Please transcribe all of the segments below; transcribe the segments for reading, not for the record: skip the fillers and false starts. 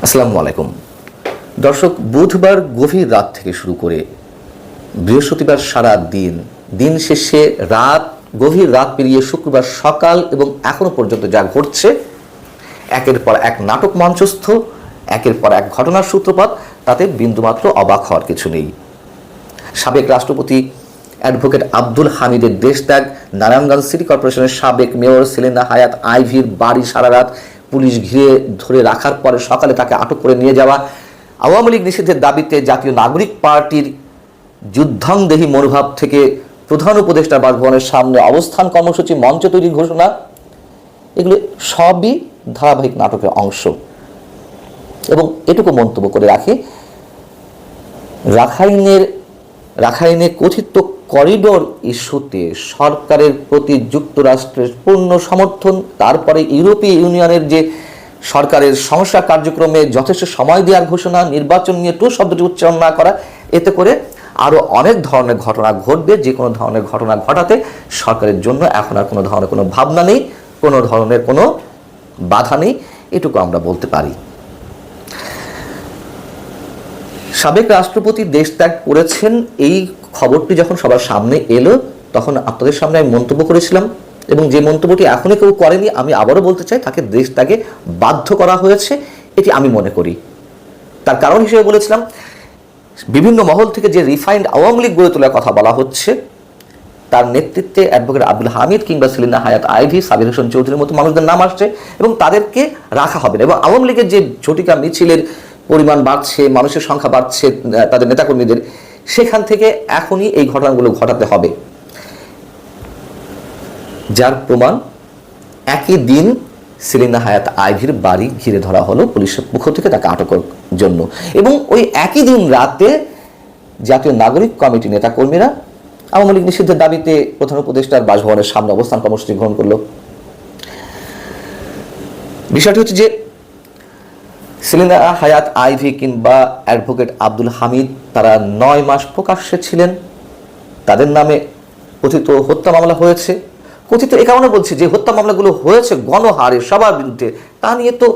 আসসালামু আলাইকুম দর্শক, বুধবার গভীর রাত থেকে শুরু করে বৃহস্পতিবার সারা দিন শেষে গভীর রাত পেরিয়ে শুক্রবার সকাল এবং এখনো পর্যন্ত যা ঘটছে, একের পর এক নাটক মঞ্চস্থ, একের পর এক ঘটনার সূত্রপাত, তাতে বিন্দুমাত্র অবাক হওয়ার কিছু নেই। সাবেক রাষ্ট্রপতি অ্যাডভোকেট আব্দুল হামিদের দেশত্যাগ, নারায়ণগঞ্জ সিটি কর্পোরেশনের সাবেক মেয়র সেলিনা হায়াৎ আইভীর বাড়ি সারা রাত পুলিশ ঘিরে ধরে রাখার পরে সকালে তাকে আটক করে নিয়ে যাওয়া, আওয়ামী লীগ নিষিদ্ধের দাবিতে জাতীয় নাগরিক পার্টির যুদ্ধাংদেহী মনোভাব থেকে প্রধান উপদেষ্টা বাসভবনের সামনে অবস্থান কর্মসূচি মঞ্চ তৈরির ঘোষণা, এগুলো সবই ধারাবাহিক নাটকের অংশ। এবং এটুকু মন্তব্য করে রাখি, রাখাইনে কথিত করিডোর ইস্যুতে সরকারের প্রতি যুক্তরাষ্ট্রের পূর্ণ সমর্থন, তারপরে ইউরোপীয় ইউনিয়নের যে সরকারের সংস্কার কার্যক্রমে যথেষ্ট সময় দেওয়ার ঘোষণা, নির্বাচন নিয়ে টু শব্দটি উচ্চারণ না করা, এতে করে আরও অনেক ধরনের ঘটনা ঘটবে। যে কোনো ধরনের ঘটনা ঘটাতে সরকারের জন্য এখন আর কোনো ধরনের কোনো ভাবনা নেই, কোনো ধরনের কোনো বাধা নেই, এটুকু আমরা বলতে পারি। সাবেক রাষ্ট্রপতি দেশ ত্যাগ করেছেন, এই খবরটি যখন সবার সামনে এলো তখন আপনাদের সামনে আমি মন্তব্য করেছিলাম, এবং যে মন্তব্যটি এখনই কেউ করেনি আমি আবারও বলতে চাই, তাকে দেশ ত্যাগে বাধ্য করা হয়েছে, এটি আমি মনে করি। তার কারণ হিসেবে বলেছিলাম, বিভিন্ন মহল থেকে যে রিফাইন্ড আওয়ামী লীগ গড়ে তোলার কথা বলা হচ্ছে, তার নেতৃত্বে অ্যাডভোকেট আব্দুল হামিদ কিংবা সেলিনা হায়াৎ আইভী, সাবির হোসেন চৌধুরীর মতো মানুষদের নাম আসছে এবং তাদেরকে রাখা হবে না। এবং আওয়ামী লীগের যে ঝটিকা মিছিলের পরিমাণ বাড়ছে, মানুষের সংখ্যা বাড়ছে, তাদের নেতাকর্মীদের, সেখান থেকে এখনই এই ঘটনাগুলো ঘটাতে হবে। যার প্রমাণ, একই দিন সেলিনা হায়াৎ আইভীর বাড়ি ঘিরে ধরা হলো পুলিশের পক্ষ থেকে তাকে আটকের জন্য, এবং ওই একই দিন রাতে জাতীয় নাগরিক কমিটি নেতাকর্মীরা আওয়ামী লীগ নিষিদ্ধের দাবিতে প্রধান উপদেষ্টার বাসভবনের সামনে অবস্থান কর্মসূচি গ্রহণ করলো। বিষয়টি হচ্ছে যে সেলিনা হায়াৎ আইভী কিংবা অ্যাডভোকেট আব্দুল হামিদ তারা 9 মাস প্রকাশ্যে ছিলেন, তাদের নামে কথিত হত্যা মামলা হয়েছে। কথিত এ কারণে বলছি যে হত্যা মামলাগুলো হয়েছে গণহারে সবার বিরুদ্ধে, তা নিয়ে তো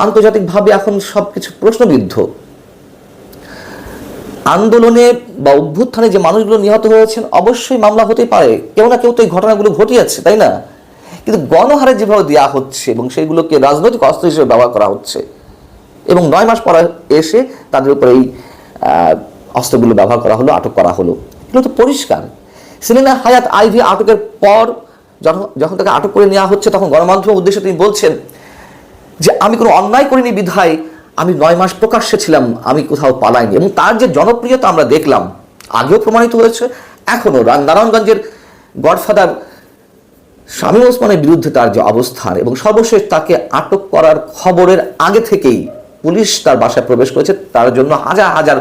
আন্তর্জাতিকভাবে এখন সবকিছু প্রশ্নবিদ্ধ। আন্দোলনে বা অভ্যুত্থানে যে মানুষগুলো নিহত হয়েছেন, অবশ্যই মামলা হতেই পারে, কেউ না কেউ তো এই ঘটনাগুলো ঘটিয়েছে, তাই না? কিন্তু গণহারে যেভাবে দেওয়া হচ্ছে এবং সেইগুলোকে রাজনৈতিক অস্ত্র হিসেবে ব্যবহার করা হচ্ছে, এবং 9 মাস পরে এসে তাদের উপরে এই অস্ত্রগুলো ব্যবহার করা হলো, আটক করা হলো, এগুলো তো পরিষ্কার। সেলিনা হায়াৎ আইভী আটকের পর যখন তাকে আটক করে নেওয়া হচ্ছে, তখন গণমাধ্যমের উদ্দেশ্যে তিনি বলছেন যে আমি কোনো অন্যায় করিনি বিধায় আমি 9 মাস প্রকাশ্যে ছিলাম, আমি কোথাও পালাইনি। এবং তার যে জনপ্রিয়তা আমরা দেখলাম, আগেও প্রমাণিত হয়েছে, এখনও নারায়ণগঞ্জের গডফাদার শামীম ওসমানের বিরুদ্ধে তার যে অবস্থান, এবং সর্বশেষ তাকে আটক করার খবরের আগে থেকেই পুলিশ তার বাসায় প্রবেশ করেছে, তার জন্য হাজার হাজার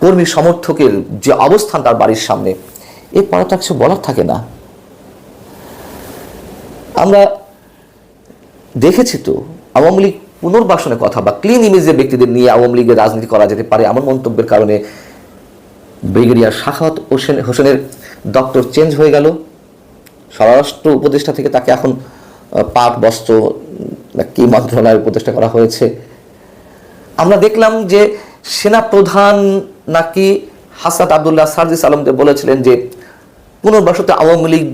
কর্মী সমর্থকের যে অবস্থান তার বাড়ির সামনে, এরপরে তো কিছু বলার থাকে না। আমরা দেখেছি তো আওয়ামী লীগ পুনর্বাসনের কথা বা ক্লিন ইমেজের ব্যক্তিদের নিয়ে আওয়ামী লীগের রাজনীতি করা যেতে পারে এমন মন্তব্যের কারণে ব্রিগেডিয়ার সাখাওয়াত হোসেনের দপ্তর চেঞ্জ হয়ে গেল। স্বরাষ্ট্র উপদেষ্টা থেকে তাকে এখন পাট বস্ত্র কি মন্ত্রণালয়ের উপদেষ্টা করা হয়েছে। আমরা দেখলাম যে সেনা প্রধান নাকি হাসনাত আবদুল্লাহ সার্জিস আলমদের বলেছিলেন যে পুনর্বাসতে আওয়ামী লীগ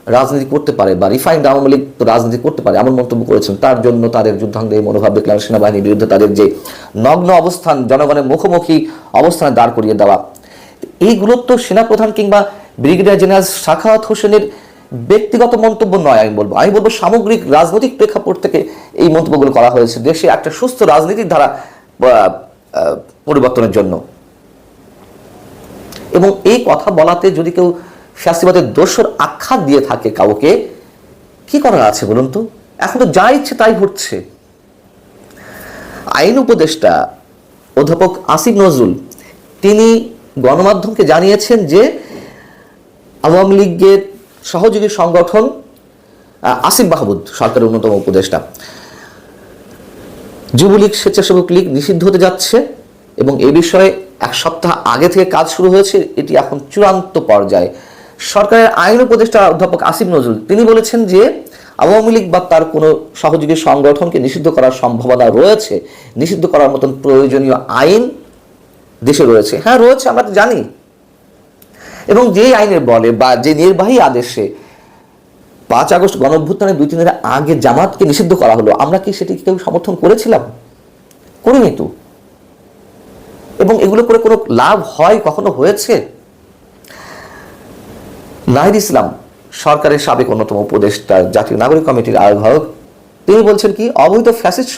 রাজনীতি করতে পারে বা রিফাইন্ড আওয়ামী লীগ রাজনীতি করতে পারে, এমন মন্তব্য করেছেন। তার জন্য তাদের যুদ্ধাঙ্গের মনোভাব দেখলাম, সেনাবাহিনীর বিরুদ্ধে তাদের যে নগ্ন অবস্থান, জনগণের মুখোমুখি অবস্থানে দাঁড় করিয়ে দেওয়া, এইগুলো তো সেনাপ্রধান কিংবা ব্রিগেডিয়ার জেনারেল সাখাওয়াত হোসেনের ব্যক্তিগত মন্তব্য নয়। আমি বলবো সামগ্রিক রাজনৈতিক প্রেক্ষাপট থেকে এই মন্তব্যগুলো করা হয়েছে দেশে একটা সুস্থ রাজনীতির ধারা পরিবর্তনের জন্য। এবং এই কথা বলাতে যদি কেউ ফ্যাসিবাদের দোষর আখ্যা দিয়ে থাকে কাউকে, কি করার আছে বলুন তো? এখন তো যা ইচ্ছে তাই ঘটছে। আইন উপদেষ্টা অধ্যাপক আসিফ নজরুল তিনি গণমাধ্যমকে জানিয়েছেন যে আওয়ামী লীগের সহযোগী সংগঠন আসিফ মাহমুদ সরকারের অন্যতম উপদেষ্টা, যুবলীগ, স্বেচ্ছাসেবক লীগ নিষিদ্ধ হতে যাচ্ছে, এবং এ বিষয়ে 1 সপ্তাহ আগে থেকে কাজ শুরু হয়েছে, এটি এখন চূড়ান্ত পর্যায়ে। সরকারের আইন উপদেষ্টা অধ্যাপক আসিফ নজরুল তিনি বলেছেন যে আওয়ামী লীগ বা তার কোনো সহযোগী সংগঠনকে নিষিদ্ধ করার সম্ভাবনা রয়েছে, নিষিদ্ধ করার মতন প্রয়োজনীয় আইন দেশে রয়েছে। হ্যাঁ রয়েছে, আমরা তো জানি। এবং যে আইনের বলে বা যে নির্বাহী আদেশে 5 আগস্ট গণঅভ্যুত্থানের 2-3 দিনের আগে জামাতকে নিষিদ্ধ করা হলো, আমরা কি সেটি কেউ সমর্থন করেছিলাম? করিনি তো। এবং এগুলো করে কোনো লাভ হয়, কখনো হয়েছে? নাহিদ ইসলাম সরকারের সাবেক অন্যতম উপদেষ্টা, জাতীয় নাগরিক কমিটির আহ্বায়ক, তিনি বলছেন কি, অবৈধ ফ্যাসিস্ট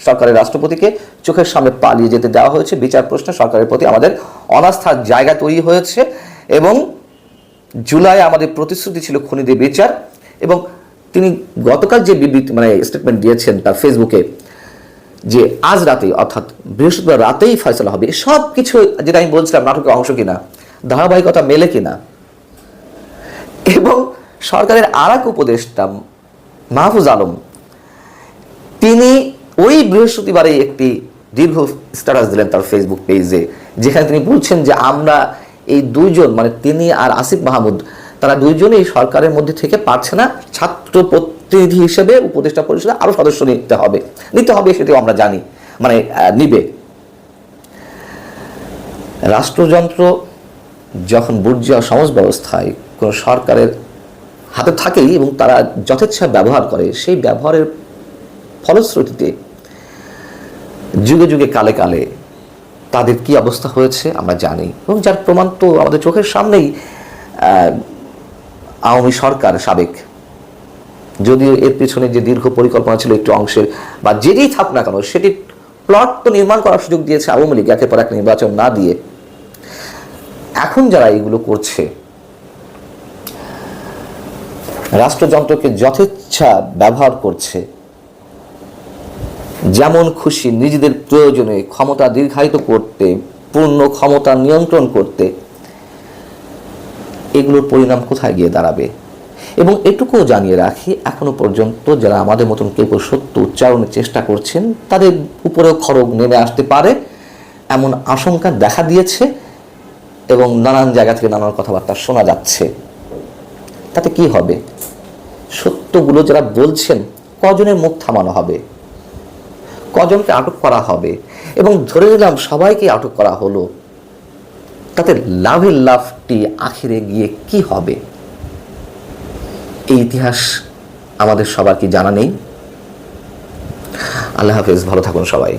সরকারের রাষ্ট্রপতিকে চোখের সামনে পালিয়ে যেতে দেওয়া হয়েছে। বিচার প্রশ্নে সরকারের প্রতি আমাদের অনাস্থার জায়গা তৈরি হয়েছে এবং জুলাই আমাদের প্রতিশ্রুতি ছিল খুনিদের বিচার। এবং তিনি গতকাল যে স্টেটমেন্ট দিয়েছেন তার ফেসবুকে, যে আজ রাতে অর্থাৎ বৃহস্পতিবার রাতেই ফয়সালা হবে, সব কিছু যেটা আমি বলছিলাম নাটকের অংশ কিনা, ধারাবাহিকতা মেলে কিনা। এবং সরকারের আর এক উপদেষ্টা মাহফুজ আলম, তিনি ওই বৃহস্পতিবারে একটি দীর্ঘ স্ট্যাটাস দিলেন তার ফেসবুক পেজে, যেখানে তিনি বলছেন যে আমরা এই দুইজন, তিনি আর আসিফ মাহমুদ, তারা দুইজনেই সরকারের মধ্যে থেকে পারছে না, ছাত্র প্রতিনিধি হিসেবে উপদেষ্টা পরিষদে আরো সদস্য নিতে হবে, সেটাও আমরা জানি, নিবে। রাষ্ট্রযন্ত্র যখন বুর্জোয়া সমাজ ব্যবস্থায় কোনো সরকারের হাতে থাকেই এবং তারা যথেচ্ছা ব্যবহার করে, সেই ব্যবহারের ফলশ্রুতিতে যুগে যুগে কালে কালে তাদের কি অবস্থা হয়েছে আমরা জানি। এবং যার প্রমাণ তো আমাদের চোখের সামনেই, আওয়ামী সরকার সাবেক, যদিও এর পিছনে যে দীর্ঘ পরিকল্পনা ছিল একটু অংশের বা যেটাই থাক না কেন, সেটি প্লট তো নির্মাণ করার সুযোগ দিয়েছে আওয়ামী লীগ, একের পর এক নির্বাচন না দিয়ে। এখন যারা এগুলো করছে, রাষ্ট্রযন্ত্রকে যথেচ্ছা ব্যবহার করছে, যেমন খুশি নিজেদের প্রয়োজনে ক্ষমতা দীর্ঘায়িত করতে, পূর্ণ ক্ষমতা নিয়ন্ত্রণ করতে, এগুলোর পরিণাম কোথায় গিয়ে দাঁড়াবে? এবং এটুকুও জানিয়ে রাখি, এখনো পর্যন্ত যারা আমাদের মতন কেউ সত্য উচ্চারণের চেষ্টা করছেন, তাদের উপরেও খড়গ নেমে আসতে পারে এমন আশঙ্কা দেখা দিয়েছে এবং নানান জায়গা থেকে নানান কথাবার্তা শোনা যাচ্ছে। তাতে কি হবে? সত্যগুলো যারা বলছেন, কজনের মুখ থামানো হবে, কজনকে আটক করা হবে? এবং ধরে নিলাম সবাইকে আটক করা হলো, তাতে লাভের লাভটি আখিরে গিয়ে কি হবে? এই ইতিহাস আমাদের সবার কি জানা নেই? আল্লাহ হাফেজ, ভালো থাকুন সবাই।